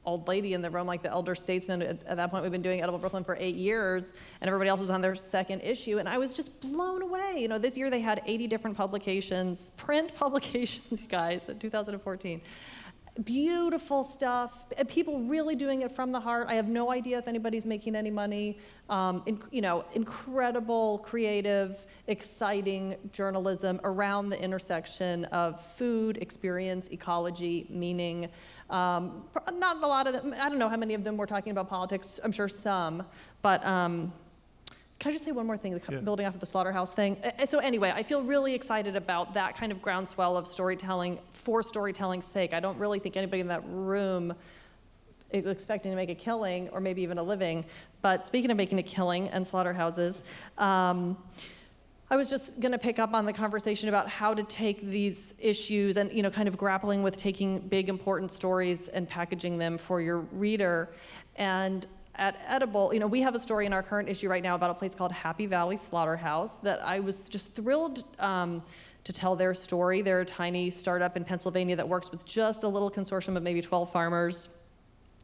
old lady in the room, like the elder statesman. At that point, we've been doing Edible Brooklyn for 8 years, and everybody else was on their second issue, and I was just blown away. This year they had 80 different publications, print publications, you guys, in 2014. Beautiful stuff, people really doing it from the heart. I have no idea if anybody's making any money. Incredible, creative, exciting journalism around the intersection of food, experience, ecology, meaning. Not a lot of them, I don't know how many of them were talking about politics, I'm sure some, but can I just say one more thing, building off of the slaughterhouse thing? So anyway, I feel really excited about that kind of groundswell of storytelling for storytelling's sake. I don't really think anybody in that room is expecting to make a killing or maybe even a living. But speaking of making a killing and slaughterhouses, I was just going to pick up on the conversation about how to take these issues and, kind of grappling with taking big, important stories and packaging them for your reader. And at Edible, we have a story in our current issue right now about a place called Happy Valley Slaughterhouse that I was just thrilled to tell their story. They're a tiny startup in Pennsylvania that works with just a little consortium of maybe 12 farmers.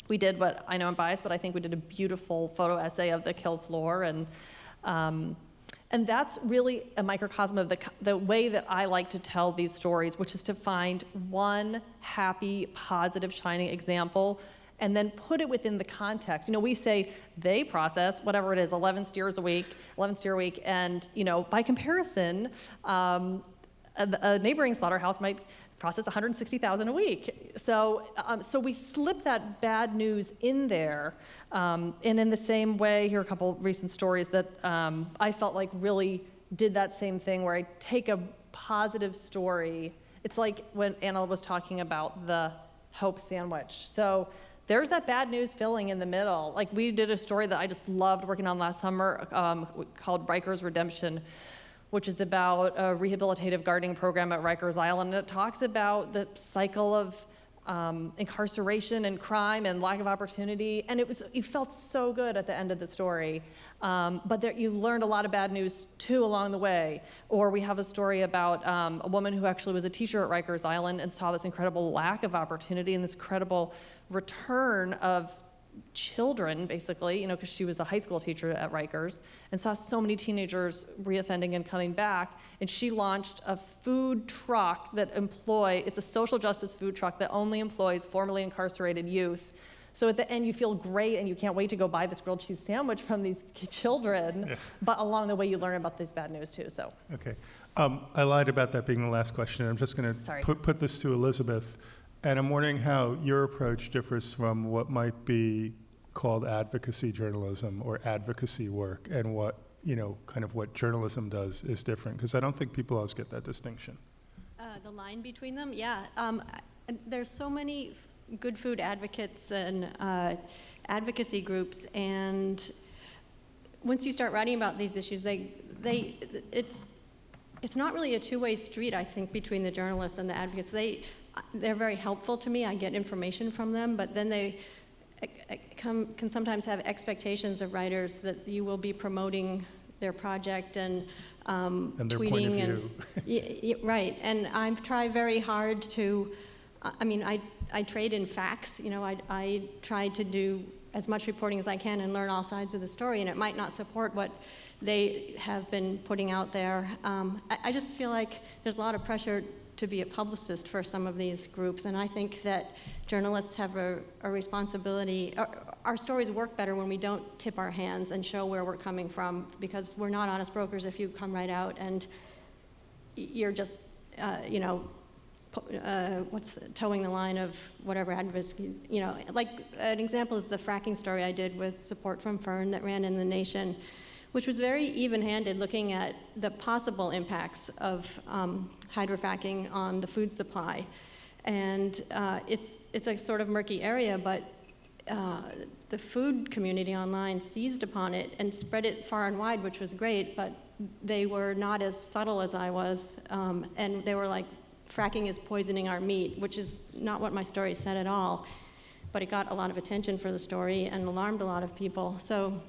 We did what, I know I'm biased, but I think we did a beautiful photo essay of the kill floor, and that's really a microcosm of the way that I like to tell these stories, which is to find one happy, positive, shining example and then put it within the context. We say they process, whatever it is, 11 steer a week, and by comparison, a neighboring slaughterhouse might process 160,000 a week. So we slip that bad news in there, and in the same way, here are a couple recent stories that I felt like really did that same thing, where I take a positive story. It's like when Anna was talking about the hope sandwich. So there's that bad news filling in the middle. Like, we did a story that I just loved working on last summer called Rikers Redemption, which is about a rehabilitative gardening program at Rikers Island. And it talks about the cycle of incarceration and crime and lack of opportunity. And it felt so good at the end of the story. But you learned a lot of bad news, too, along the way. Or we have a story about a woman who actually was a teacher at Rikers Island and saw this incredible lack of opportunity and this incredible return of children, basically, because she was a high school teacher at Rikers, and saw so many teenagers reoffending and coming back. And she launched a food truck it's a social justice food truck that only employs formerly incarcerated youth. So at the end, you feel great, and you can't wait to go buy this grilled cheese sandwich from these children. Yeah. But along the way, you learn about this bad news, too. So. Okay. I lied about that being the last question. I'm just going to put this to Elizabeth. And I'm wondering how your approach differs from what might be called advocacy journalism or advocacy work, and what, kind of what journalism does is different, because I don't think people always get that distinction. The line between them, yeah. There's so many good food advocates and advocacy groups, and once you start writing about these issues, it's not really a two-way street, I think, between the journalists and the advocates. They're very helpful to me. I get information from them, but then they can sometimes have expectations of writers that you will be promoting their project and their tweeting point of view. Right. And I try very hard to. I trade in facts. I try to do as much reporting as I can and learn all sides of the story, and it might not support what they have been putting out there. I just feel like there's a lot of pressure to be a publicist for some of these groups, and I think that journalists have a responsibility. Our stories work better when we don't tip our hands and show where we're coming from, because we're not honest brokers if you come right out and you're just, towing the line of whatever advocacy, like an example is the fracking story I did with support from Fern that ran in The Nation, which was very even-handed, looking at the possible impacts of hydrofracking on the food supply. And it's a sort of murky area, but the food community online seized upon it and spread it far and wide, which was great, but they were not as subtle as I was. And they were like, fracking is poisoning our meat, which is not what my story said at all. But it got a lot of attention for the story and alarmed a lot of people. So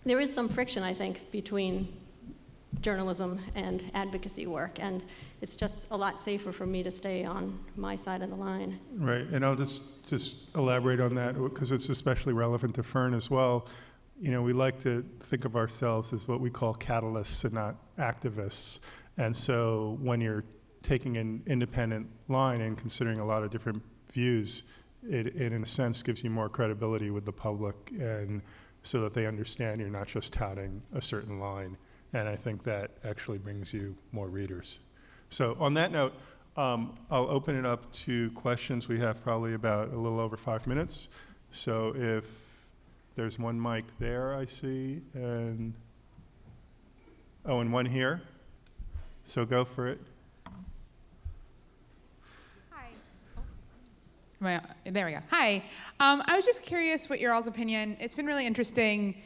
there is some friction, I think, between journalism and advocacy work, and it's just a lot safer for me to stay on my side of the line. Right, and I'll just elaborate on that because it's especially relevant to Fern as well. We like to think of ourselves as what we call catalysts and not activists. And so when you're taking an independent line and considering a lot of different views, it in a sense gives you more credibility with the public, and so that they understand you're not just touting a certain line. And I think that actually brings you more readers. So on that note, I'll open it up to questions. We have probably about a little over 5 minutes. So if there's one mic there, I see, and one here. So go for it. There we go. Hi. I was just curious what your all's opinion. It's been really interesting.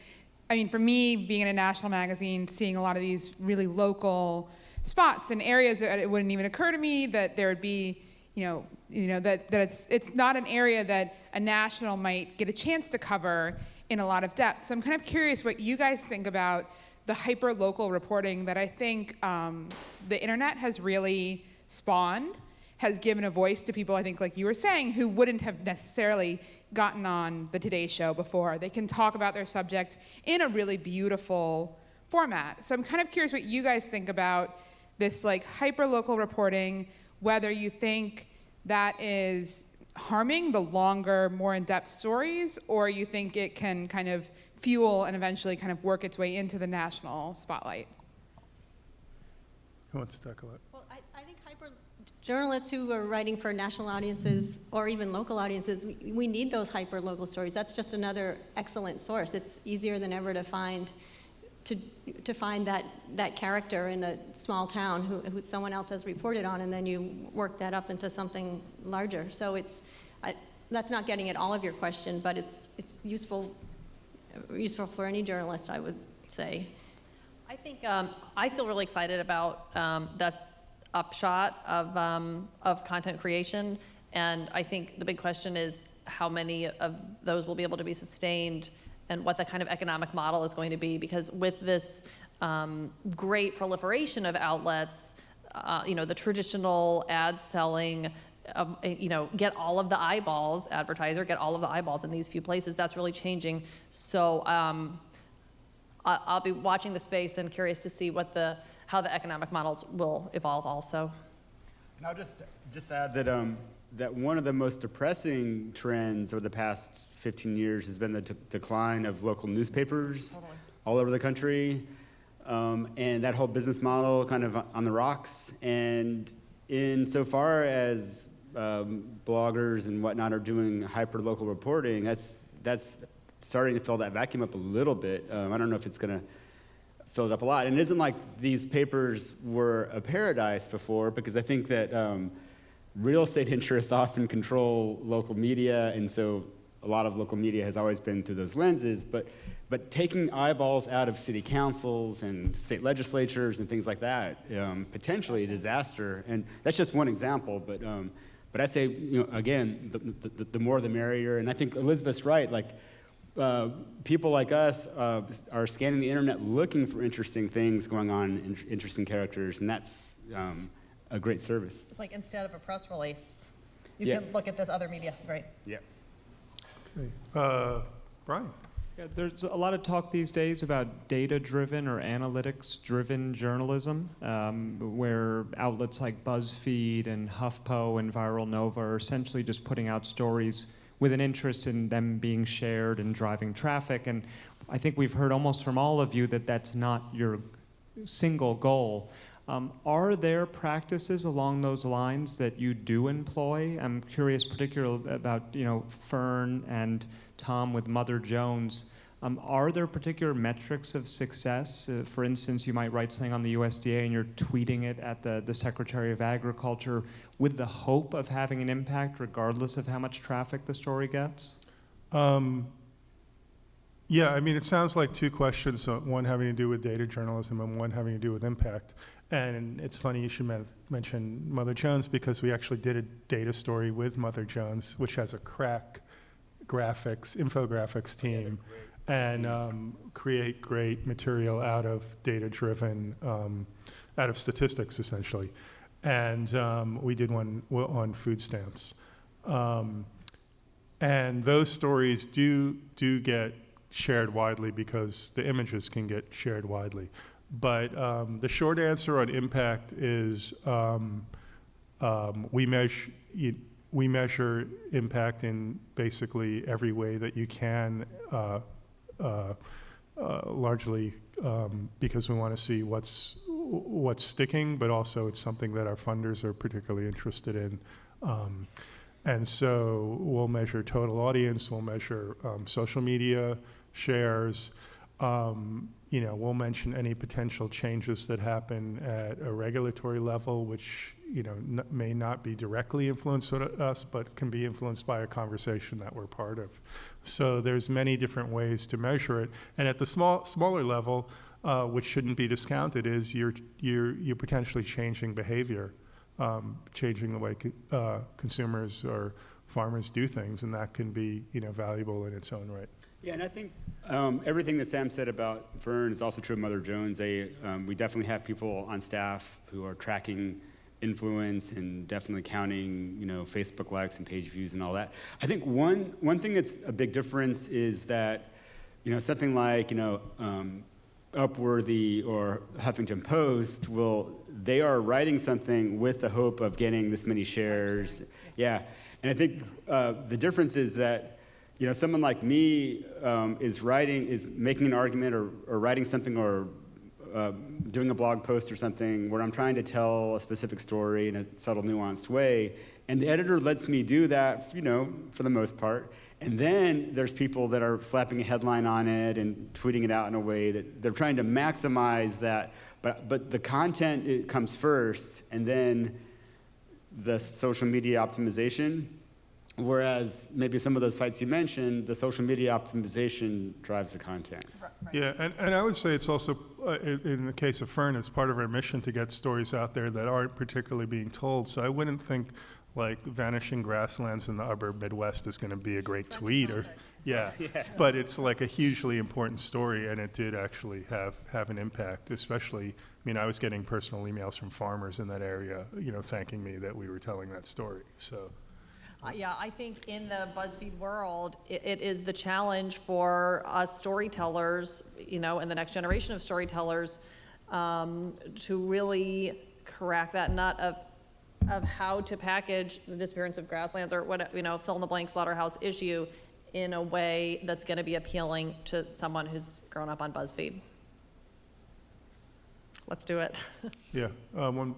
I mean, for me, being in a national magazine, seeing a lot of these really local spots and areas that it wouldn't even occur to me that there would be, that it's not an area that a national might get a chance to cover in a lot of depth. So I'm kind of curious what you guys think about the hyper-local reporting that I think the internet has really spawned, has given a voice to people, I think, like you were saying, who wouldn't have necessarily gotten on the Today Show before. They can talk about their subject in a really beautiful format. So I'm kind of curious what you guys think about this like hyper-local reporting, whether you think that is harming the longer, more in-depth stories, or you think it can kind of fuel and eventually kind of work its way into the national spotlight. Who wants to tackle it? Well, I think journalists who are writing for national audiences or even local audiences, we need those hyper-local stories. That's just another excellent source. It's easier than ever to find that character in a small town who someone else has reported on, and then you work that up into something larger. So that's not getting at all of your question, but it's useful for any journalist, I would say. I think I feel really excited about that upshot of content creation, and I think the big question is how many of those will be able to be sustained and what the kind of economic model is going to be, because with this great proliferation of outlets, the traditional ad selling, get all of the eyeballs, advertiser, get all of the eyeballs in these few places, that's really changing. So I'll be watching the space and curious to see how the economic models will evolve also. And I'll just add that one of the most depressing trends over the past 15 years has been the decline of local newspapers all over the country, and that whole business model kind of on the rocks. And insofar as bloggers and whatnot are doing hyper-local reporting, that's starting to fill that vacuum up a little bit. I don't know if it's going to fill it up a lot. And it isn't like these papers were a paradise before, because I think that real estate interests often control local media, and so a lot of local media has always been through those lenses. But taking eyeballs out of city councils and state legislatures and things like that, potentially a disaster. And that's just one example. But I say, again, the more the merrier. And I think Elizabeth's right. Like, people like us are scanning the internet looking for interesting things going on, interesting characters, and that's a great service. It's like instead of a press release, you can look at this other media, right? Yeah. Okay. Brian. Yeah, there's a lot of talk these days about data-driven or analytics-driven journalism, where outlets like BuzzFeed and HuffPo and Viral Nova are essentially just putting out stories with an interest in them being shared and driving traffic. And I think we've heard almost from all of you that that's not your single goal. Are there practices along those lines that you do employ? I'm curious particularly about, Fern and Tom with Mother Jones. Are there particular metrics of success? For instance, you might write something on the USDA and you're tweeting it at the Secretary of Agriculture with the hope of having an impact regardless of how much traffic the story gets? Yeah, I mean, it sounds like two questions, one having to do with data journalism and one having to do with impact. And it's funny you should mention Mother Jones, because we actually did a data story with Mother Jones, which has a crack infographics team, and create great material out of data-driven, out of statistics, essentially. And we did one on food stamps. And those stories do get shared widely because the images can get shared widely. But the short answer on impact is we measure impact in basically every way that you can, largely because we want to see what's sticking, but also it's something that our funders are particularly interested in. And so we'll measure total audience, we'll measure social media shares, we'll mention any potential changes that happen at a regulatory level, which may not be directly influenced on us, but can be influenced by a conversation that we're part of. So there's many different ways to measure it. And at the smaller level, which shouldn't be discounted, is you're potentially changing behavior, changing the way consumers or farmers do things, and that can be valuable in its own right. Yeah, and I think everything that Sam said about Fern is also true of Mother Jones. We definitely have people on staff who are tracking influence and definitely counting, Facebook likes and page views and all that. I think one thing that's a big difference is that, something like, Upworthy or Huffington Post they are writing something with the hope of getting this many shares. Yeah, and I think the difference is that, someone like me is making an argument or writing something or doing a blog post or something where I'm trying to tell a specific story in a subtle, nuanced way, and the editor lets me do that, for the most part. And then there's people that are slapping a headline on it and tweeting it out in a way that they're trying to maximize that. But the content, it comes first, and then the social media optimization. Whereas maybe some of those sites you mentioned, the social media optimization drives the content. Right. Yeah, and I would say it's also, in the case of Fern, it's part of our mission to get stories out there that aren't particularly being told. So I wouldn't think like vanishing grasslands in the upper Midwest is going to be a great tweet or, yeah. But it's like a hugely important story, and it did actually have an impact, especially, I was getting personal emails from farmers in that area, thanking me that we were telling that story, so. Yeah, I think in the BuzzFeed world, it is the challenge for us storytellers, and the next generation of storytellers, to really crack that nut of how to package the disappearance of grasslands or what, fill in the blank slaughterhouse issue in a way that's going to be appealing to someone who's grown up on BuzzFeed. Let's do it. Yeah, go.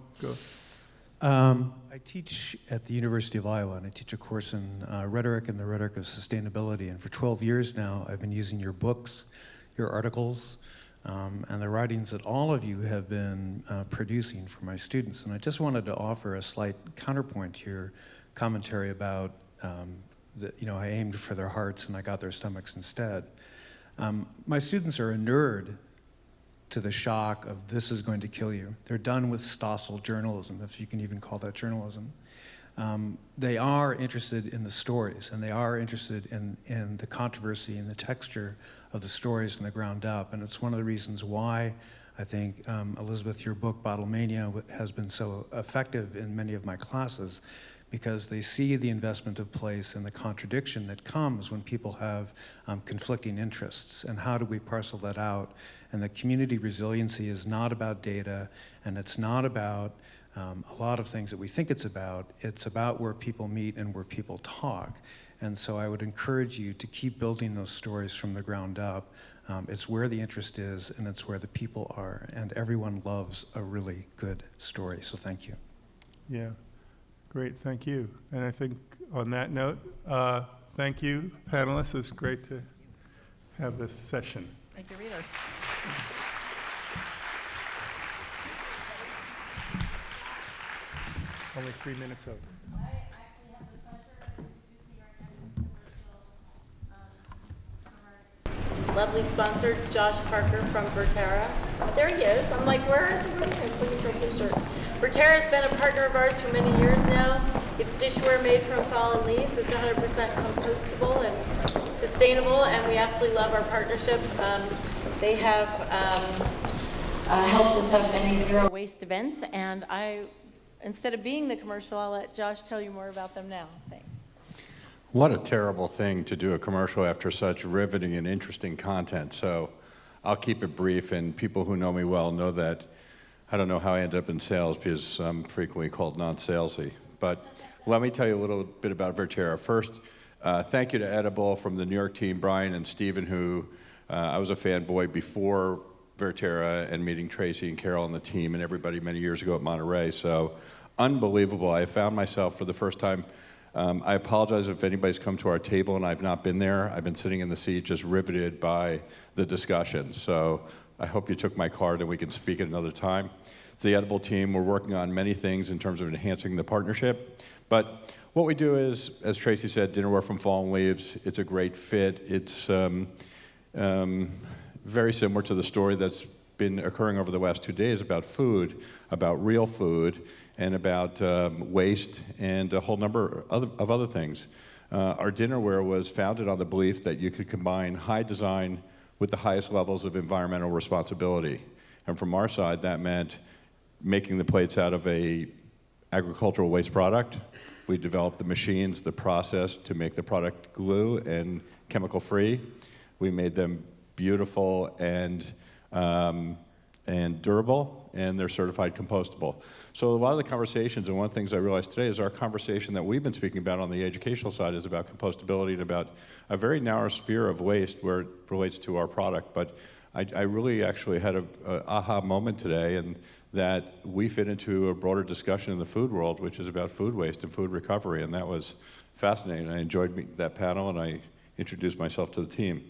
I teach at the University of Iowa, and I teach a course in rhetoric and the rhetoric of sustainability. And for 12 years now, I've been using your books, your articles, and the writings that all of you have been producing for my students. And I just wanted to offer a slight counterpoint to your commentary about, I aimed for their hearts and I got their stomachs instead. My students are inured to the shock of this is going to kill you. They're done with stossel journalism, if you can even call that journalism. They are interested in the stories, and they are interested in the controversy and the texture of the stories from the ground up. And it's one of the reasons why I think, Elizabeth, your book, Bottlemania, has been so effective in many of my classes, because they see the investment of place and the contradiction that comes when people have conflicting interests, and how do we parcel that out. And the community resiliency is not about data, and it's not about a lot of things that we think it's about where people meet and where people talk. And so I would encourage you to keep building those stories from the ground up, It's where the interest is, and it's where the people are, and everyone loves a really good story, so thank you. Yeah, great, thank you. And I think on that note, thank you, panelists. It's great to have this session. Thank you, readers. Only 3 minutes over. I actually have the pleasure of introducing our next commercial. Lovely sponsor, Josh Parker from Verterra. There he is. I'm like, where is he? So he's like his shirt. Verterra has been a partner of ours for many years now. It's dishware made from fallen leaves. It's 100% compostable and sustainable, and we absolutely love our partnership. They have helped us have many zero waste events, and instead of being the commercial, I'll let Josh tell you more about them now. Thanks. What a terrible thing to do a commercial after such riveting and interesting content. So I'll keep it brief, and people who know me well know that I don't know how I ended up in sales because I'm frequently called non-salesy. But let me tell you a little bit about Verterra. First, thank you to Edible from the New York team, Brian and Stephen, who I was a fanboy before Verterra and meeting Tracy and Carol and the team and everybody many years ago at Monterey. So unbelievable. I found myself for the first time. I apologize if anybody's come to our table and I've not been there. I've been sitting in the seat just riveted by the discussion. So I hope you took my card and we can speak at another time. The Edible team, we're working on many things in terms of enhancing the partnership. But what we do is, as Tracy said, dinnerware from fallen leaves. It's a great fit. It's very similar to the story that's been occurring over the last 2 days about food, about real food, and about waste and a whole number of other things. Our dinnerware was founded on the belief that you could combine high design with the highest levels of environmental responsibility. And from our side, that meant making the plates out of a agricultural waste product. We developed the machines, the process to make the product glue and chemical-free. We made them beautiful and durable, and they're certified compostable. So a lot of the conversations, and one of the things I realized today is our conversation that we've been speaking about on the educational side is about compostability and about a very narrow sphere of waste where it relates to our product. But I really actually had an aha moment today, and that we fit into a broader discussion in the food world, which is about food waste and food recovery, and that was fascinating. I enjoyed that panel, and I introduced myself to the team.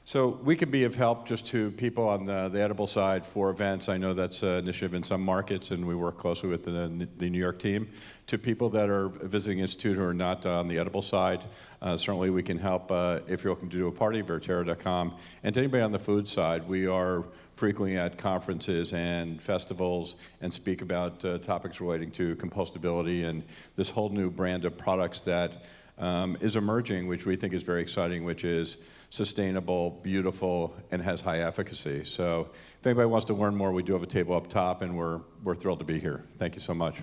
So we can be of help just to people on the edible side for events. I know that's an initiative in some markets, and we work closely with the New York team. To people that are visiting Institute who are not on the edible side, certainly we can help if you're looking to do a party, verterra.com. And to anybody on the food side, we are frequently at conferences and festivals and speak about topics relating to compostability and this whole new brand of products that is emerging, which we think is very exciting, which is sustainable, beautiful, and has high efficacy. So if anybody wants to learn more, we do have a table up top, and we're thrilled to be here. Thank you so much.